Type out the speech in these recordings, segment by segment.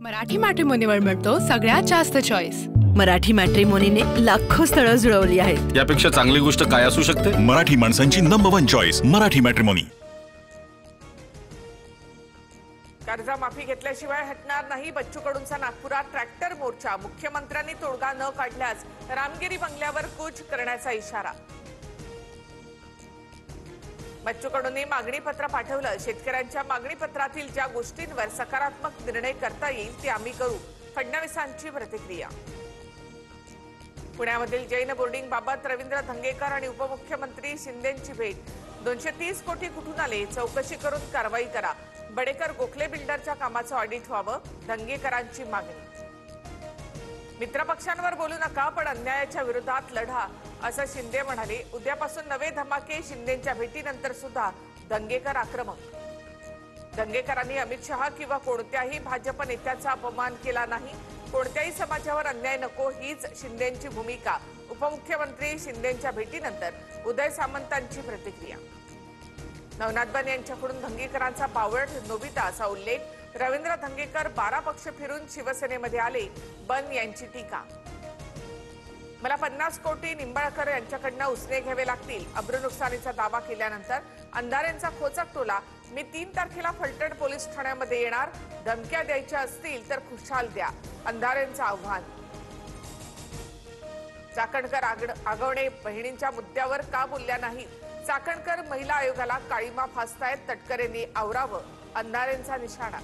मराठी मॅट्रिमोनीवर मिळतो सगळ्यात जास्त चॉईस। मराठी मॅट्रिमोनीने लाखो स्थळं जुळवली आहेत। यापेक्षा चांगली गोष्ट काय असू शकते? मराठी माणसांची नंबर 1 चॉईस मराठी मॅट्रिमोनी। कर्जमाफी घेतल्याशिवाय हटणार नाही। बच्चू कडूंचा नागपुरात ट्रॅक्टर मोर्चा। मुख्यमंत्र्यांनी तोडगा न काढल्यास रामगिरी बंगल्यावर कूच करण्याचा इशारा। बच्चू कडूंनी मागणी पत्र पाठवलं। शेतकऱ्यांच्या मागणी पत्रातील ज्या गोष्टींवर सकारात्मक निर्णय करता येईल ते आम्ही करू। फडणवीसांची प्रतिक्रिया। पुण्यामधील जैन बोर्डिंग बाबत रवींद्र धंगेकर आणि उपमुख्यमंत्री शिंदेंची भेट। 230 कोटी कुठून आले? चौकशी करून कारवाई करा। बडेकर गोखले बिल्डरच्या कामाचं ऑडिट व्हावं, धंगेकरांची मागणी। मित्रपक्षांवर बोलू नका, पण अन्यायाच्या विरोधात लढा, असं शिंदे म्हणाले। उद्यापासून नवे धमाके। शिंदेंच्या भेटीनंतर सुद्धा धंगेकर आक्रमक। धंगेकरांनी अमित शहा किंवा कोणत्याही भाजप नेत्याचा अपमान केला नाही। कोणत्याही समाजावर अन्याय नको, हीच शिंदेंची भूमिका। उपमुख्यमंत्री शिंदेंच्या भेटीनंतर उदय सामंतांची प्रतिक्रिया। नवनाथ बन यांच्याकडून धंगेकरांचा बावळट नोबिता असा उल्लेख। रवींद्र धंगेकर 12 पक्ष फिरून शिवसेनेमध्ये आले। बन यांची टीका। मला 50 कोटी निंबाळकर यांच्याकडनं उसने घ्यावे लागतील। अब्रू नुकसानीचा दावा केल्यानंतर अंधारेंचा खोचक टोला। मी 3 तारखेला फलटण पोलीस ठाण्यामध्ये येणार। धमक्या द्यायच्या असतील तर खुशाल द्या, अंधारेंचं आव्हान। चाकणकर आगवणे बहिणींच्या मुद्द्यावर का बोलल्या नाही? चाकणकर महिला आयोगाला काळीमा फासतायत। तटकरेंनी आवरावं, अंधारेंचा निशाणा।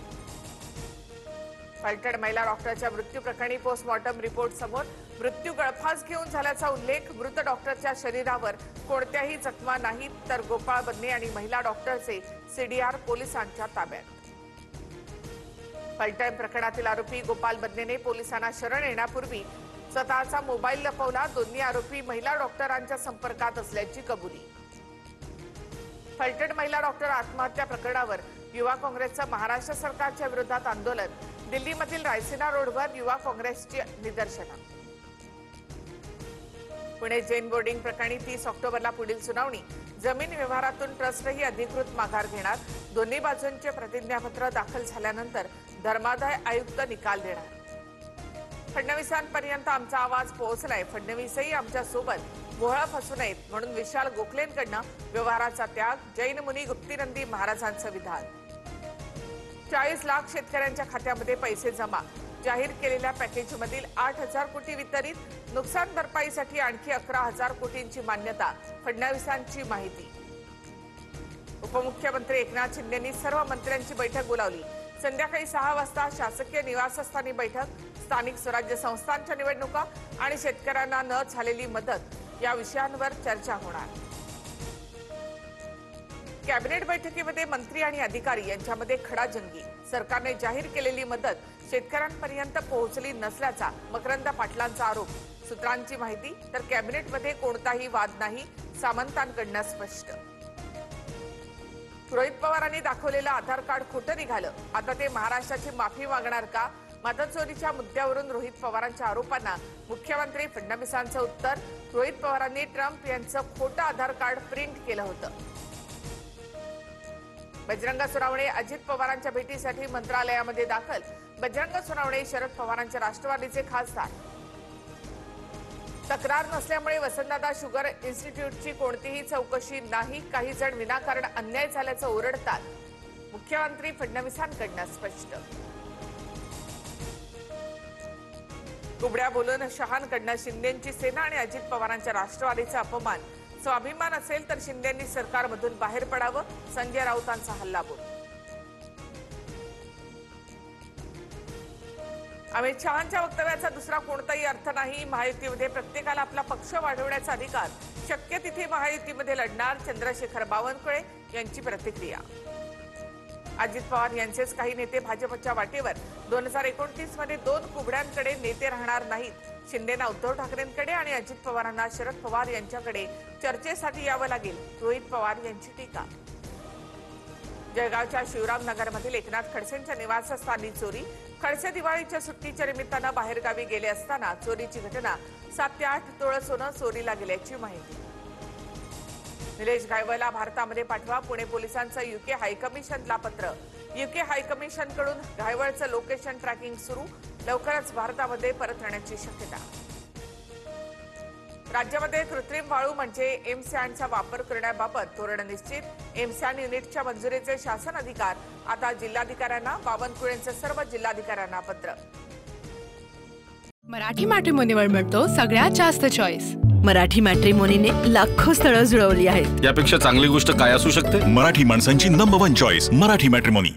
फलटण महिला डॉक्टरच्या मृत्यू प्रकरणी पोस्टमॉर्टम रिपोर्ट समोर। मृत्यू गळफास घेऊन झाल्याचा उल्लेख। मृत डॉक्टरच्या शरीरावर कोणत्याही जखमा नाहीत, तर गोपाळ बन्ने आणि महिला डॉक्टरचे सीडीआर पोलिसांच्या ताब्यात। फलटण प्रकरणातील आरोपी गोपाल बन्नेने पोलिसांना शरण येण्यापूर्वी स्वतःचा मोबाईल लपवला। दोन्ही आरोपी महिला डॉक्टरांच्या संपर्कात असल्याची कबुली। फलटण महिला डॉक्टर आत्महत्या प्रकरणावर युवा काँग्रेसचं महाराष्ट्र सरकारच्या विरोधात आंदोलन। दिल्लीमधील रायसिना रोडवर युवा काँग्रेसची निदर्शनं। पुणे जैन बोर्डिंग प्रकरणी 30 ऑक्टोबरला पुढील सुनावणी। जमीन व्यवहारातून ट्रस्टही अधिकृत माघार घेणार। दोन्ही बाजूंचे प्रतिज्ञापत्र दाखल झाल्यानंतर धर्मादाय आयुक्त निकाल देणार। फडणवीसांपर्यंत आमचा आवाज पोहोचलाय। फडणवीसही आमच्या सोबत मोहळ फसू नयेत म्हणून विशाल गोखलेंकडनं व्यवहाराचा त्याग। जैन मुनी गुप्तीनंदी महाराजांचं विधान। 40 लाख शेतकऱ्यांच्या खात्यामध्ये पैसे जमा। जाहीर केलेल्या पॅकेजमधील 8,000 कोटी वितरित। नुकसान भरपाईसाठी आणखी 11,000 कोटींची मान्यता। फडणवीसांची माहिती। उपमुख्यमंत्री एकनाथ शिंदेंनी सर्व मंत्र्यांची बैठक बोलावली। संध्याकाळी 6 वाजता शासकीय निवासस्थानी बैठक। स्थानिक स्वराज्य संस्थांच्या निवडणुका आणि शेतकऱ्यांना न झालेली मदत या विषयांवर चर्चा होणार। कॅबिनेट बैठकीमध्ये मंत्री आणि अधिकारी यांच्यामध्ये खडाजंगी। सरकारने जाहीर केलेली मदत शेतकऱ्यांपर्यंत पोहोचली नसल्याचा मकरंद पाटलांचा आरोप। सूत्रांची माहिती, तर कॅबिनेटमध्ये कोणताही वाद नाही, सामंतांकडनं स्पष्ट। रोहित पवारांनी दाखवलेलं आधार कार्ड खोटं निघालं। आता ते महाराष्ट्राची माफी मागणार का? मतचोरीच्या मुद्द्यावरून रोहित पवारांच्या आरोपांना मुख्यमंत्री फडणवीसांचं उत्तर। रोहित पवारांनी ट्रम्प यांचं खोटं आधार कार्ड प्रिंट केलं होतं। बजरंग सोनावणे अजित पवारांच्या भेटीसाठी मंत्रालयामध्ये दाखल। बजरंग सोनावणे शरद पवारांच्या राष्ट्रवादीचे खासदार। तक्रार नसल्यामुळे वसंतदादा शुगर इन्स्टिट्यूटची कोणतीही चौकशी नाही। काही जण विनाकारण अन्याय झाल्याचं ओरडतात। मुख्यमंत्री फडणवीसांकडनं स्पष्ट। कुबड्या बोलून शहांकडनं शिंदेंची सेना आणि अजित पवारांच्या राष्ट्रवादीचा अपमान। स्वाभिमान असेल तर शिंदेंनी सरकारमधून बाहेर पडावं। संजय राऊतांचा हल्लाबोल। अमित शहांच्या वक्तव्याचा दुसरा कोणताही अर्थ नाही। महायुतीमध्ये प्रत्येकाला आपला पक्ष वाढवण्याचा अधिकार। शक्य तिथे महायुतीमध्ये लढणार। चंद्रशेखर बावनकुळे यांची प्रतिक्रिया। अजित पवार यांचेच काही नेते भाजपच्या वाटेवर। 2029 मध्ये 2 कुबड्यांकडे नेते राहणार नाहीत। शिंदेना उद्धव ठाकरेंकडे आणि अजित पवारांना शरद पवार यांच्याकडे चर्चेसाठी यावं लागेल। रोहित पवार यांची टीका। जळगावच्या शिवरामनगरमधील एकनाथ खडसेंच्या निवासस्थानी चोरी। खडसे दिवाळीच्या सुट्टीच्या निमित्तानं बाहेरगावी गेले असताना चोरीची घटना। 7 ते 8 तोळ सोनं चोरीला गेल्याची माहिती। निलेश गायवला भारतामध्ये पाठवा। पुणे पोलिसांचं UK हायकमिशनला पत्र। युके हायकमिशनकडून घायवळचं लोकेशन ट्रॅकिंग सुरू, लवकरच भारतामध्ये परतण्याची शक्यता. राज्यामध्ये कृत्रिम वाळू म्हणजे एमसॅनचा वापर करण्याबाबत धोरण निश्चित. एमसॅन युनिटच्या मंजुरीचे शासन अधिकार आता जिल्हाधिकाऱ्यांना. बावनकुळेंचं सर्व जिल्हाधिकाऱ्यांना पत्र. मराठी मॅट्रिमोनीवर मिळतो सगळ्यात जास्त चॉईस. मराठी मॅट्रिमोनीने लाखो स्थळं जुळवली आहेत. यापेक्षा चांगली गोष्ट काय असू शकते? मराठी माणसांची नंबर 1 चॉईस मराठी मॅट्रिमोनी.